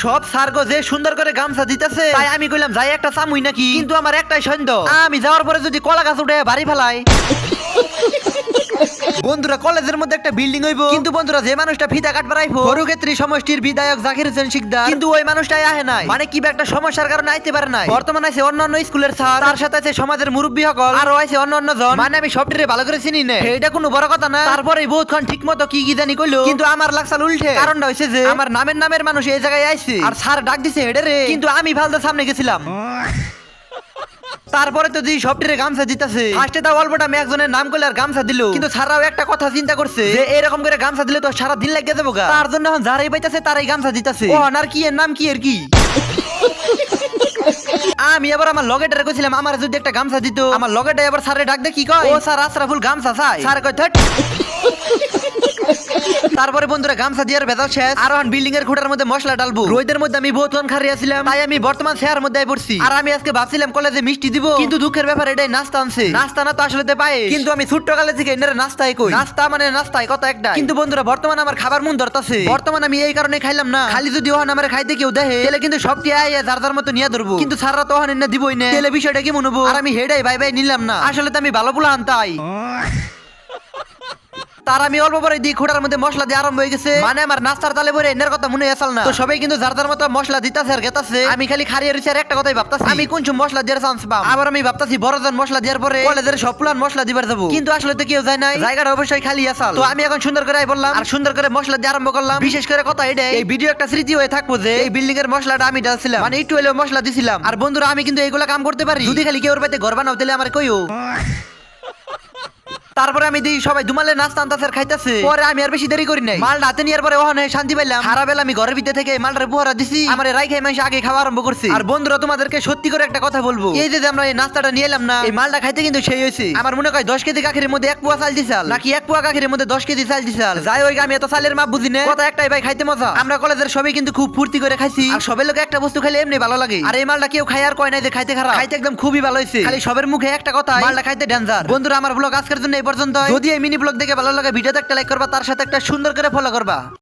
সব সার্গো যে সুন্দর করে গামছা দিতেছে তাই আমি কইলাম যাই একটা চামুই নাকি, কিন্তু আমার একটাই সন্দেহ, আমি যাওয়ার পরে যদি কলা গাছ উঠে বাড়ি ফেলাই। বন্ধুরা কলেজের মধ্যে একটা বিল্ডিং হইব, কিন্তু বন্ধুরা যে মানুষটা ফিতা কাটবার আইবো বড়ক্ষেত্রী সমষ্টির বিধায়ক জাকির হোসেন শিকদার, কিন্তু ওই মানুষটাই আহে নাই, মানে কি একটা সমস্যার কারণে আইতে পারে নাই। বর্তমানে আছে অন্যান্য স্কুলের স্যার, তার সাথে আছে সমাজের মুরব্বী সকল, আরো আছে অন্যান্য জন, মানে আমি সবটিরে ভালো করে চিনি না, এটা কোনো বড় কথা না। তারপরে বহুতক্ষণ ঠিক মতো কি কি জানি কইলো, কিন্তু আমার লাগছাল উল্টে। কারণটা হইছে যে আমার নামের মানুষ এই জায়গায় আইছে আর স্যার ডাক দিছে হেডে রে, কিন্তু আমি ফালদা সামনে গেছিলাম। তারপরে তো দিই সবটিরে গামছা দিতেছে, ফার্স্টে তাও অল্পটা আমি একজনের নাম করলে আর গামছা দিল, কিন্তু স্যাররাও একটা কথা চিন্তা করছে যে এরকম করে গামছা দিলে তো সারা দিন লাগিয়ে যাবো গা, তার জন্য এখন যারাই পাইতেছে তারাই গামছা দিতেছে। ও আর কি এর নাম কি এর কি। আমি আবার আমার লগেটারে কইছিলাম আমার যদি একটা গামছা দিত, আমার লগেটা আবার স্যারে ডাক দে কি কয়, ও স্যার আশরাফুল গামছা চাই, স্যার কয় থট। তারপরে বন্ধুরা গামছা দিয়ার ভেজাল শেষ, আর এখন বিল্ডিং এর খুঁটার মধ্যে মশলা ডালবো। রোদের মধ্যে আমি বহুতক্ষণ খারিয়াছিলাম, তাই আমি বর্তমান শেয়ার মধ্যে পড়ছি। আর আমি আজকে ভাবছিলাম কলেজে মিষ্টি দিব, কিন্তু দুঃখের ব্যাপার এটাই নাস্তা আনছে। নাস্তা না তো আসলে পায়, কিন্তু আমি ছোট্ট কালে থেকে এনারে নাস্তাই কই, নাস্তা মানে নাস্তাই কথা একটা। কিন্তু বন্ধুরা বর্তমানে আমার খাবার মন ধরতাছে, বর্তমানে আমি এই কারণে খাইলাম না, খালি যদি ওখানে আমার খাইতে কেউ দেখে তাহলে কিন্তু সবটি আইয়া যার যার মতো নিয়ে ধরবো, কিন্তু স্যাররা তো ওখানে না দিবই না, তাহলে বিষয়টা কি মনে হবো। আর আমি হেডাই ভাই ভাই নিলাম না, আসলে তো আমি ভালো পোলা আনতাই। তার আমি অল্প পরে দিয়ে খুঁটার মধ্যে মশলা দিয়ে আরম্ভ হয়ে গেছে, মানে আমার নাস্তার তালে ভরে এর কথা মনে আসল না। তো সবাই কিন্তু যার যার মতো মশলা দিতেছে আর গেতাছে, আমি খালি খারিয়ে রয়েছি আর একটা কথাই ভাবতাছি আমি কোন মশলা দেওয়ার চান্স পাম। আবার আমি ভাবতাছি বড়জন মশলা দেওয়ার পরে কলেজের সব প্লান মশলা দিবার যাবো, কিন্তু আসলে তো কেউ যায় নাই, জায়গাটা অবশ্যই খালি আসাল। তো আমি এখন সুন্দর করে বললাম আর সুন্দর করে মশলা দিয়ে আরম্ভ করলাম। বিশেষ করে কথা এটাই, এই ভিডিও একটা স্মৃতি হয়ে থাকবো যে এই বিল্ডিং এর মশলাটা আমি ডালছিলাম, মানে একটু হলেও মশলা দিছিলাম। আর বন্ধুরা আমি কিন্তু এইগুলা কাম করতে পারি, যদি খালি কেউ পাইতে ঘর বানাও তাহলে আমার কইও। তারপরে আমি দিই সবাই দুমালে নাস্তা আনতাছে খাইতেছে, পরে আমি আর বেশি দেরি করি নাই, মাল হাতে নিয়ার পরে ওখানে শান্তি পাইলাম। হারাবেলা আমি ঘরের ভিতরে থেকে মালটারে পোহারা দিছি, আমার রাই খাই মানুষ আগে খাওয়া আরম্ভ করছি। আর বন্ধুরা তোমাদেরকে সত্যি করে একটা কথা বলবো, এই যে আমরা এই নাস্তাটা নিয়ে এলাম না, এই মালটা খাইতে কিন্তু সেই হয়েছে। আমার মনে হয় 10 কেজি কাকির মধ্যে 1 পোয়া চাল দিছাল, নাকি 1 পোয়া কাকির মধ্যে 10 কেজি চাল দিছাল, যাই ওই আমি এত চালের মাপ বুঝি না, কথা একটাই ভাই খাইতে মজা। আমরা কলেজের সবাই কিন্তু খুব ফুর্তি করে খাইছি, আর সবের লোক একটা বস্তু খাইলে এমনি ভালো লাগে। আর এই মালটা কেউ খাই আর কয় নাই যে খাইতে খারাপ, খাইতে একদম খুবই ভালো হয়েছে, খালি সবের মুখে একটা কথা মালটা খাইতে ডেঞ্জার। বন্ধুরা আমার ব্লগ আজকের জন্য এই পর্যন্ত, যদি এই মিনি ব্লগ দেখে ভালো লাগে ভিডিওতে একটা লাইক করবা, তার সাথে একটা সুন্দর করে ফলো করবা।